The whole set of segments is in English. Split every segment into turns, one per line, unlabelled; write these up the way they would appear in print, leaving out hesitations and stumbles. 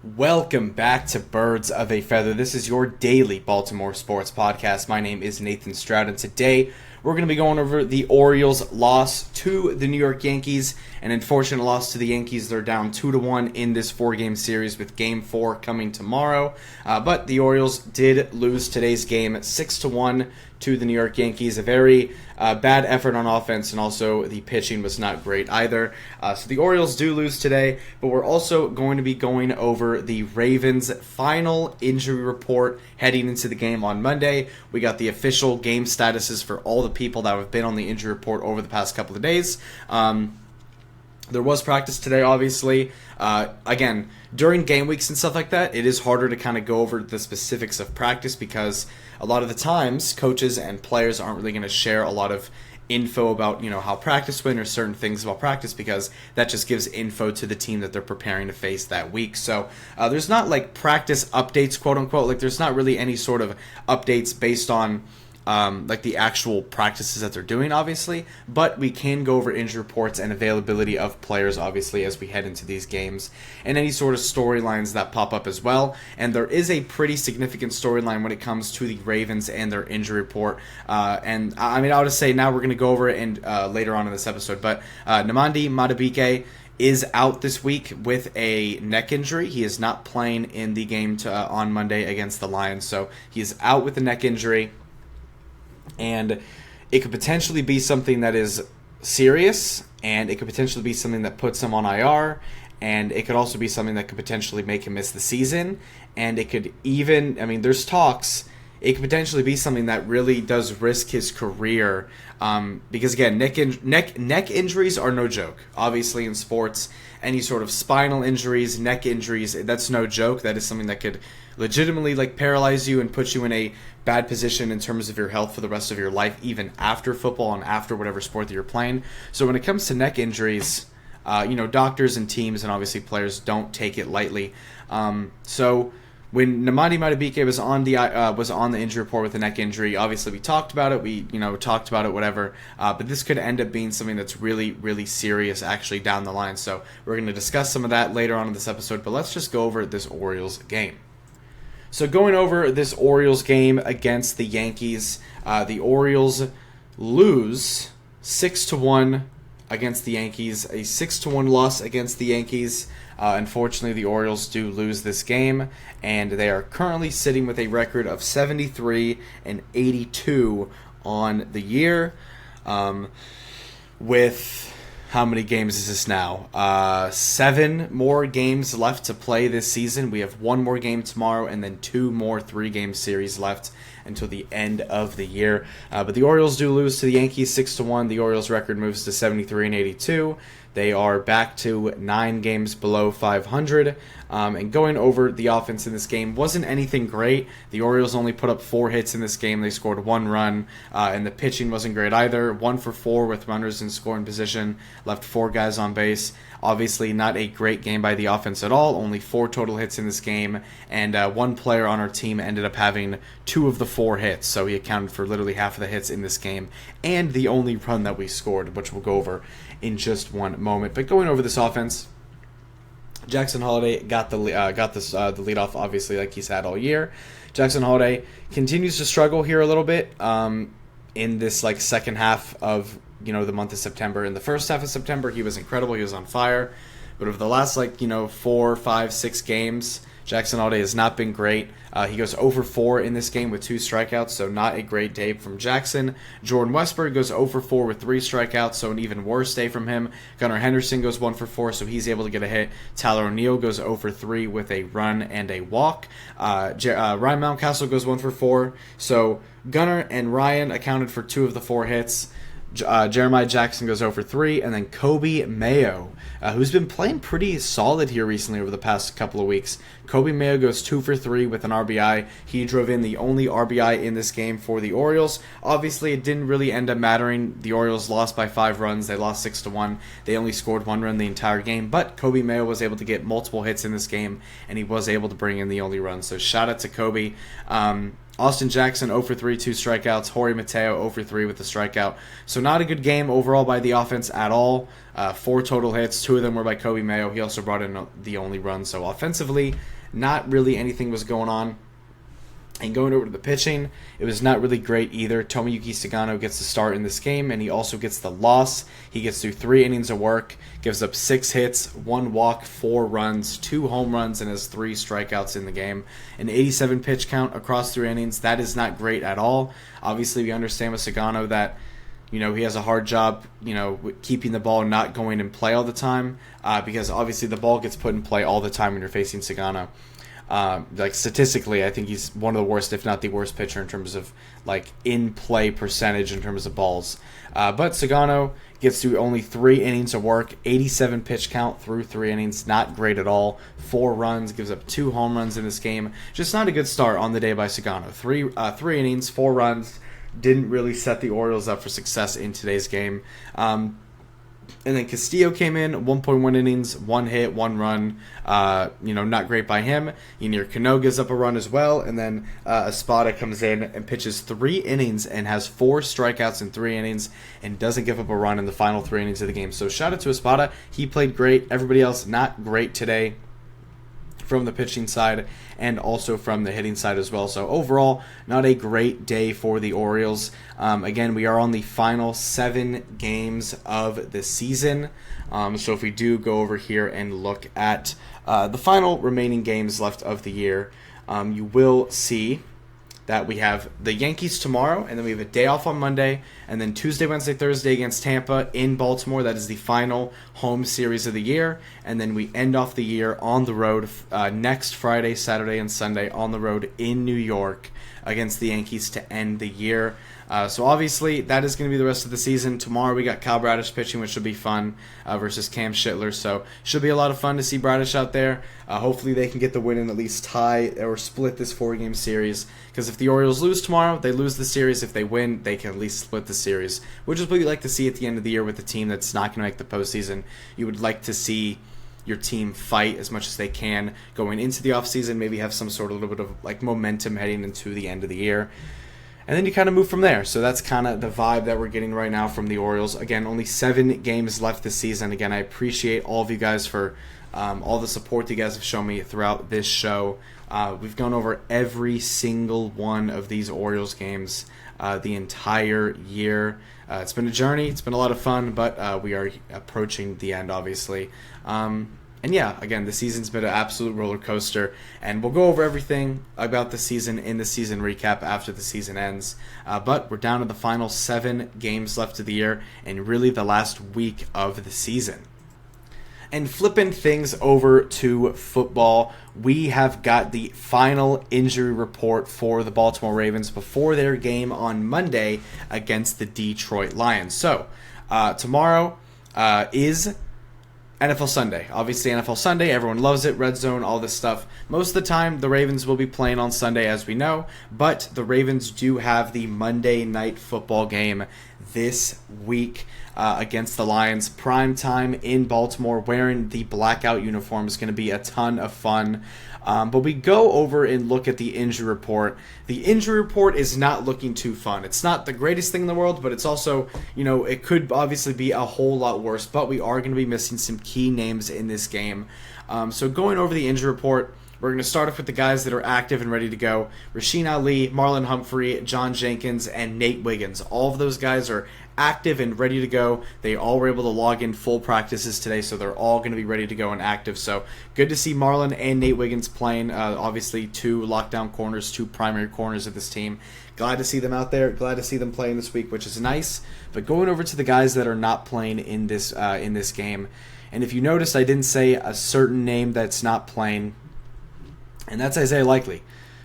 Welcome back to Birds of a Feather. This is your daily Baltimore sports podcast. My name is Nathan Stroud, and today we're going to be going over the Orioles' loss to the New York Yankees. An unfortunate loss to the Yankees. They're down 2-1 in this four-game series with Game 4 coming tomorrow. But the Orioles did lose today's game 6-1 to the New York Yankees. A very bad effort on offense, and also the pitching was not great either. So the Orioles do lose today, but we're also going to be going over the Ravens' final injury report heading into the game on Monday. We got the official game statuses for all the people that have been on the injury report over the past couple of days. There was practice today, obviously. Again, during game weeks and stuff like that, it is harder to kind of go over the specifics of practice because a lot of the times coaches and players aren't really going to share a lot of info about, how practice went or certain things about practice, because that just gives info to the team that they're preparing to face that week. So there's not like practice updates, quote unquote. Like there's not really any sort of updates based on like the actual practices that they're doing, obviously, but we can go over injury reports and availability of players, obviously, as we head into these games, and any sort of storylines that pop up as well. And there is a pretty significant storyline when it comes to the Ravens and their injury report. And I mean, I'll just say now we're going to go over it and later on in this episode, but Namandi Madubuike is out this week with a neck injury. He is not playing in the game on Monday against the Lions, so he is out with a neck injury. And it could potentially be something that is serious, and it could potentially be something that puts him on IR, and it could also be something that could potentially make him miss the season, and it could even, there's talks, it could potentially be something that really does risk his career, because again, neck injuries are no joke. Obviously in sports, any sort of spinal injuries, neck injuries, that's no joke. That is something that could legitimately paralyze you and put you in a bad position in terms of your health for the rest of your life, even after football and after whatever sport that you're playing. So when it comes to neck injuries, doctors and teams and obviously players don't take it lightly. So when Namandi Madubuike was on the injury report with a neck injury, obviously we talked about it. We talked about it, whatever. But this could end up being something that's really, really serious actually down the line. So we're going to discuss some of that later on in this episode. But let's just go over this Orioles game. So going over this Orioles game against the Yankees, the Orioles lose 6-1 against the Yankees, a 6-1 loss against the Yankees. Unfortunately, the Orioles do lose this game, and they are currently sitting with a record of 73-82 on the year. With how many games is this now? 7 more games left to play this season. We have 1 more game tomorrow, and then 2 more 3-game series left until the end of the year. But the Orioles do lose to the Yankees 6-1. The Orioles record moves to 73-82. They are back to 9 games below 500. And going over the offense in this game wasn't anything great. The Orioles only put up 4 hits in this game. They scored 1 run, and the pitching wasn't great either. 1 for 4 with runners in scoring position, left 4 guys on base. Obviously not a great game by the offense at all. Only 4 total hits in this game, and 1 player on our team ended up having 2 of the 4 hits, so he accounted for literally half of the hits in this game, and the only run that we scored, which we'll go over in just one moment. But going over this offense, Jackson Holliday got the leadoff, obviously, like he's had all year. Jackson Holliday continues to struggle here a little bit in this second half of the month of September. In the first half of September, he was incredible. He was on fire. But over the last 4, 5, 6 games, Jackson Holliday has not been great. He goes 0 for 4 in this game with 2 strikeouts, so not a great day from Jackson. Jordan Westburg goes 0 for 4 with 3 strikeouts, so an even worse day from him. Gunnar Henderson goes 1 for 4, so he's able to get a hit. Tyler O'Neill goes 0 for 3 with a run and a walk. Ryan Mountcastle goes 1 for 4, so Gunnar and Ryan accounted for 2 of the 4 hits. Jeremiah Jackson goes 0 for 3, and then Kobe Mayo, who's been playing pretty solid here recently over the past couple of weeks. Kobe Mayo goes 2 for 3 with an RBI. He drove in the only RBI in this game for the Orioles. Obviously, it didn't really end up mattering. The Orioles lost by 5 runs. They lost 6-1. They only scored 1 run the entire game, but Kobe Mayo was able to get multiple hits in this game, and he was able to bring in the only run. So shout out to Kobe. Austin Jackson 0 for 3, 2 strikeouts. Jorge Mateo 0 for 3 with a strikeout. So not a good game overall by the offense at all. 4 total hits. 2 of them were by Kobe Mayo. He also brought in the only run. So offensively, not really anything was going on. And going over to the pitching, it was not really great either. Tomoyuki Sagano gets the start in this game, and he also gets the loss. He gets through 3 innings of work, gives up 6 hits, 1 walk, 4 runs, 2 home runs, and has 3 strikeouts in the game. An 87 pitch count across 3 innings. That is not great at all. Obviously, we understand with Sagano that he has a hard job, keeping the ball not going in play all the time, because obviously the ball gets put in play all the time when you're facing Sagano. Statistically, I think he's one of the worst, if not the worst pitcher in terms of in-play percentage in terms of balls. But Sagano gets through only 3 innings of work, 87 pitch count through 3 innings, not great at all. 4 runs, gives up 2 home runs in this game. Just not a good start on the day by Sagano. 3 innings, 4 runs, didn't really set the Orioles up for success in today's game. And then Castillo came in, 1.1 innings, 1 hit, 1 run. Not great by him. Yunier Cano gives up a run as well. And then Espada comes in and pitches 3 innings and has 4 strikeouts in 3 innings and doesn't give up a run in the final 3 innings of the game. So shout out to Espada. He played great. Everybody else not great today from the pitching side and also from the hitting side as well. So overall, not a great day for the Orioles. Again, we are on the final 7 games of the season. So if we do go over here and look at the final remaining games left of the year, you will see that we have the Yankees tomorrow, and then we have a day off on Monday, and then Tuesday, Wednesday, Thursday against Tampa in Baltimore. That is the final home series of the year, and then we end off the year on the road next Friday, Saturday, and Sunday on the road in New York against the Yankees to end the year. So obviously that is going to be the rest of the season. Tomorrow we got Kyle Bradish pitching, which should be fun, versus Cam Schittler. So should be a lot of fun to see Bradish out there. Hopefully they can get the win and at least tie or split this 4-game series. Because if the Orioles lose tomorrow, they lose the series. If they win, they can at least split the series, which is what you like to see at the end of the year with a team that's not going to make the postseason. You would like to see your team fight as much as they can going into the offseason, maybe have some sort of little bit of momentum heading into the end of the year. And then you kind of move from there. So that's kind of the vibe that we're getting right now from the Orioles. Again, only 7 games left this season. Again, I appreciate all of you guys for all the support you guys have shown me throughout this show. We've gone over every single one of these Orioles games the entire year. It's been a journey. It's been a lot of fun, but we are approaching the end, obviously. And yeah, again, the season's been an absolute roller coaster, and we'll go over everything about the season in the season recap after the season ends. But we're down to the final 7 games left of the year, and really the last week of the season. And flipping things over to football, we have got the final injury report for the Baltimore Ravens before their game on Monday against the Detroit Lions. So, tomorrow is NFL Sunday. Obviously, NFL Sunday, everyone loves it, red zone, all this stuff. Most of the time, the Ravens will be playing on Sunday, as we know, but the Ravens do have the Monday night football game this week against the Lions. Prime time in Baltimore, wearing the blackout uniform is going to be a ton of fun. But we go over and look at the injury report. The injury report is not looking too fun. It's not the greatest thing in the world, but it's also, it could obviously be a whole lot worse. But we are going to be missing some key names in this game. So going over the injury report, we're going to start off with the guys that are active and ready to go. Rasheen Ali, Marlon Humphrey, John Jenkins, and Nate Wiggins. All of those guys are active and ready to go. They all were able to log in full practices today, so they're all going to be ready to go and active. So good to see Marlon and Nate Wiggins playing. Obviously, 2 lockdown corners, 2 primary corners of this team. Glad to see them out there. Glad to see them playing this week, which is nice. But going over to the guys that are not playing in this game, and if you noticed, I didn't say a certain name that's not playing, and that's Isaiah Likely.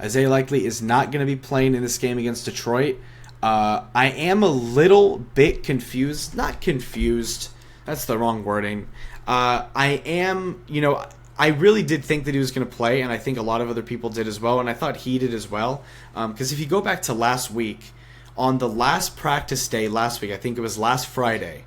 Isaiah Likely is not going to be playing in this game against Detroit. I am a little bit confused. Not confused. That's the wrong wording. I am, I really did think that he was going to play, and I think a lot of other people did as well, and I thought he did as well. Because if you go back to last week, on the last practice day last week, I think it was last Friday,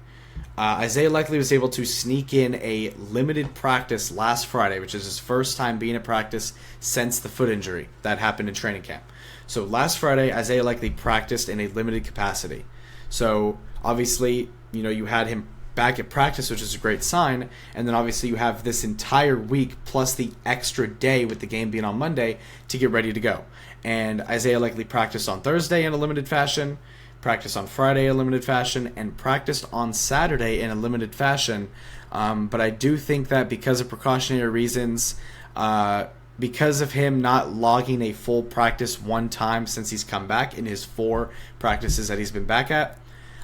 Isaiah Likely was able to sneak in a limited practice last Friday, which is his first time being at practice since the foot injury that happened in training camp. So last Friday, Isaiah Likely practiced in a limited capacity. So obviously, you had him back at practice, which is a great sign, and then obviously you have this entire week plus the extra day with the game being on Monday to get ready to go. And Isaiah Likely practiced on Thursday in a limited fashion, practiced on Friday in a limited fashion, and practiced on Saturday in a limited fashion. But I do think that because of precautionary reasons, because of him not logging a full practice one time since he's come back in his 4 practices that he's been back at,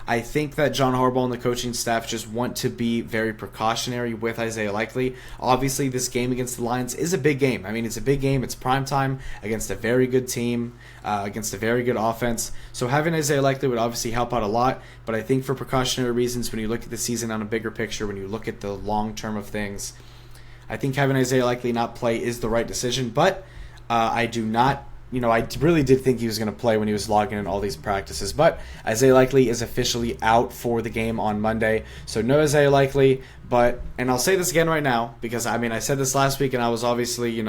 I think that John Harbaugh and the coaching staff just want to be very precautionary with Isaiah Likely. Obviously, this game against the Lions is a big game. I mean, it's a big game. It's primetime against a very good team, against a very good offense. So having Isaiah Likely would obviously help out a lot. But I think for precautionary reasons, when you look at the season on a bigger picture, when you look at the long term of things, I think having Isaiah Likely not play is the right decision. But I do not. I really did think he was going to play when he was logging in all these practices. But Isaiah Likely is officially out for the game on Monday. So no Isaiah Likely. And I'll say this again right now, because, I said this last week, and I was obviously,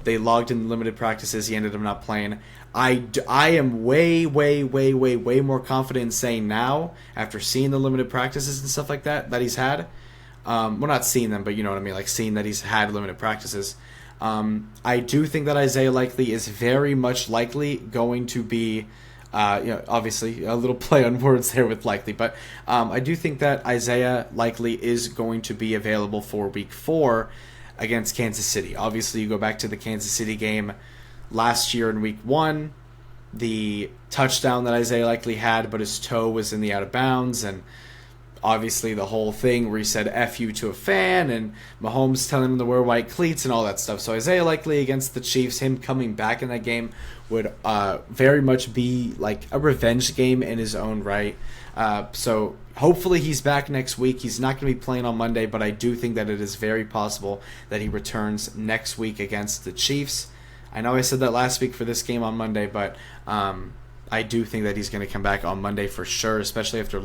they logged in limited practices. He ended up not playing. I am way, way, way, way, way more confident in saying now, after seeing the limited practices and stuff like that he's had. Well, not seeing them, but you know what I mean, like seeing that he's had limited practices. I do think that Isaiah Likely is very much likely going to be, obviously a little play on words there with likely, but I do think that Isaiah Likely is going to be available for Week 4 against Kansas City. Obviously, you go back to the Kansas City game last year in Week 1, the touchdown that Isaiah Likely had, but his toe was in the out of bounds, and obviously the whole thing where he said F you to a fan, and Mahomes telling him to wear white cleats and all that stuff. So Isaiah Likely against the Chiefs, him coming back in that game would very much be like a revenge game in his own right. So hopefully he's back next week. He's not going to be playing on Monday, but I do think that it is very possible that he returns next week against the Chiefs. I know I said that last week for this game on Monday, but I do think that he's going to come back on Monday for sure, especially after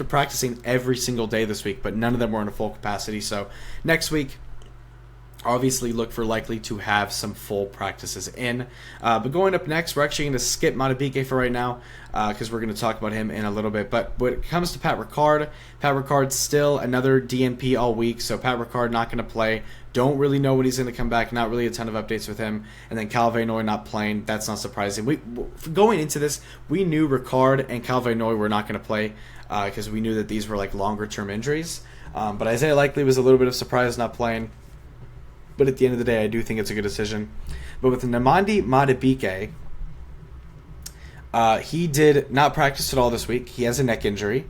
practicing every single day this week, but none of them were in a full capacity. So next week, obviously look for Likely to have some full practices in. But going up next, we're actually going to skip Madubuike for right now because we're going to talk about him in a little bit. But when it comes to Pat Ricard's still another DNP all week, so Pat Ricard not going to play. Don't really know when he's going to come back. Not really a ton of updates with him. And then Cal Vanoy not playing. That's not surprising. Going into this, we knew Ricard and Cal Vanoy were not going to play because we knew that these were like longer-term injuries. But Isaiah Likely was a little bit of surprise not playing. But at the end of the day, I do think it's a good decision. But with Nnamdi Madubuike, he did not practice at all this week. He has a neck injury.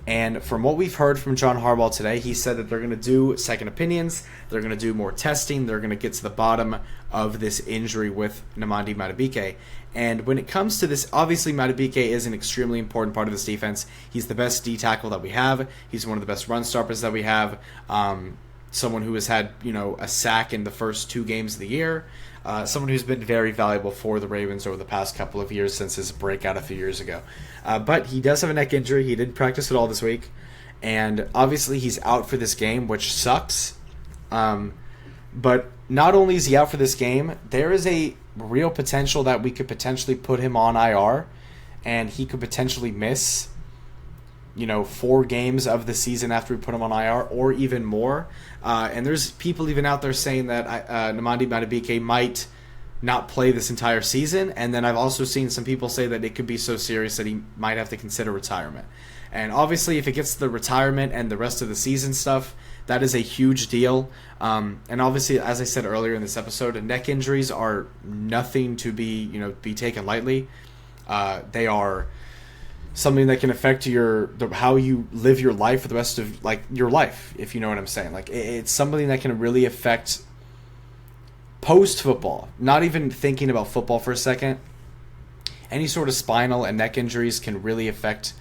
And from what we've heard from John Harbaugh today, he said that they're going to do second opinions. They're going to do more testing. They're going to get to the bottom of this injury with Nnamdi Madubuike. And when it comes to this, obviously Madubuike is an extremely important part of this defense. He's the best D tackle that we have. He's one of the best run stoppers that we have. Someone who has had, a sack in the first 2 games of the year. Someone who's been very valuable for the Ravens over the past couple of years since his breakout a few years ago. But he does have a neck injury. He didn't practice at all this week. And obviously he's out for this game, which sucks. But not only is he out for this game, there is a real potential that we could potentially put him on IR. And he could potentially miss 4 games of the season after we put him on IR, or even more. And there's people even out there saying that Nnamdi Madubuike might not play this entire season. And then I've also seen some people say that it could be so serious that he might have to consider retirement. And obviously, if it gets to the retirement and the rest of the season stuff, that is a huge deal. And obviously, as I said earlier in this episode, neck injuries are nothing to be taken lightly. They are something that can affect how you live your life for the rest of your life, if you know what I'm saying. It's something that can really affect post football. Not even thinking about football for a second. Any sort of spinal and neck injuries can really affect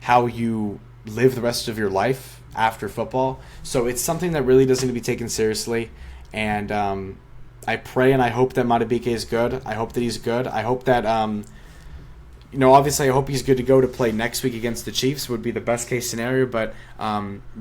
how you live the rest of your life after football. So it's something that really doesn't need to be taken seriously. And I pray and I hope that Madubuike is good. I hope that he's good. I hope that Obviously I hope he's good to go to play next week against the Chiefs would be the best case scenario, but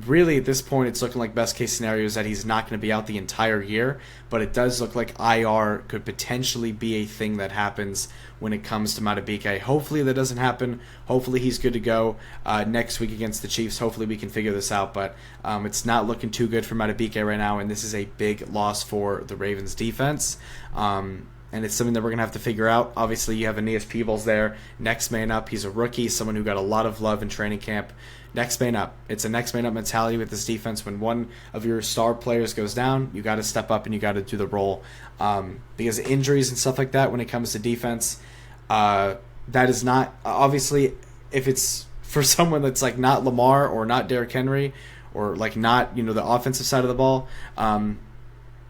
really at this point it's looking like best case scenario is that he's not going to be out the entire year, but it does look like IR could potentially be a thing that happens when it comes to Madubuike. Hopefully that doesn't happen. Hopefully he's good to go next week against the Chiefs. Hopefully we can figure this out, but it's not looking too good for Madubuike right now, and this is a big loss for the Ravens defense. And it's something that we're going to have to figure out. Obviously, you have Aeneas Peebles there. Next man up. He's a rookie, someone who got a lot of love in training camp. Next man up. It's a next man up mentality with this defense. When one of your star players goes down, you got to step up and you got to do the role. Because injuries and stuff like that, when it comes to defense, that is not, obviously, if it's for someone that's like not Lamar or not Derrick Henry or like not, the offensive side of the ball,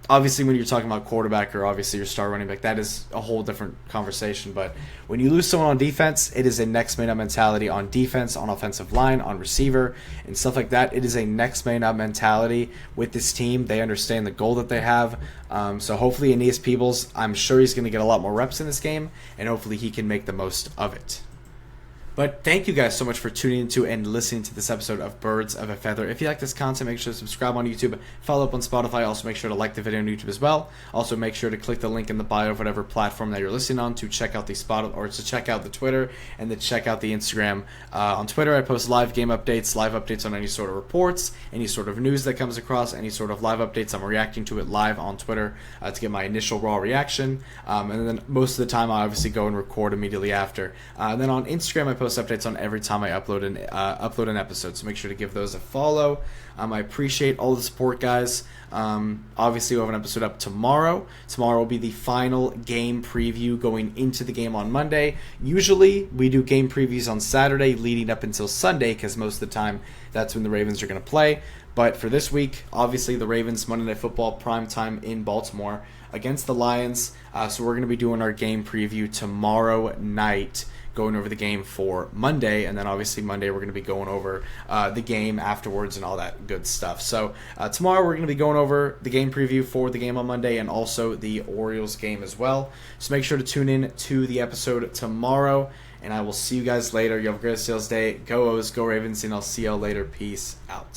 obviously, when you're talking about quarterback or obviously your star running back, that is a whole different conversation. But when you lose someone on defense, it is a next man up mentality on defense, on offensive line, on receiver, and stuff like that. It is a next man up mentality with this team. They understand the goal that they have. So hopefully Aeneas Peebles, I'm sure he's going to get a lot more reps in this game, and hopefully he can make the most of it. But thank you guys so much for tuning into and listening to this episode of Birds of a Feather. If you like this content, make sure to subscribe on YouTube, follow up on Spotify. Also, make sure to like the video on YouTube as well. Also, make sure to click the link in the bio of whatever platform that you're listening on to check out to check out the Twitter and to check out the Instagram. On Twitter, I post live game updates, live updates on any sort of reports, any sort of news that comes across, any sort of live updates. I'm reacting to it live on Twitter to get my initial raw reaction. And then most of the time, I obviously go and record immediately after. And then on Instagram, I post updates on every time I upload an episode, so make sure to give those a follow. I appreciate all the support, guys. Obviously, we'll have an episode up tomorrow. Tomorrow will be the final game preview going into the game on Monday. Usually, we do game previews on Saturday leading up until Sunday because most of the time that's when the Ravens are going to play. But for this week, obviously, the Ravens Monday Night Football primetime in Baltimore against the Lions. So we're going to be doing our game preview tomorrow night, going over the game for Monday, and then obviously Monday we're going to be going over the game afterwards and all that good stuff. So tomorrow we're going to be going over the game preview for the game on Monday and also the Orioles game as well. So make sure to tune in to the episode tomorrow, and I will see you guys later. You have a great sales day. Go O's, go Ravens, and I'll see y'all later. Peace out.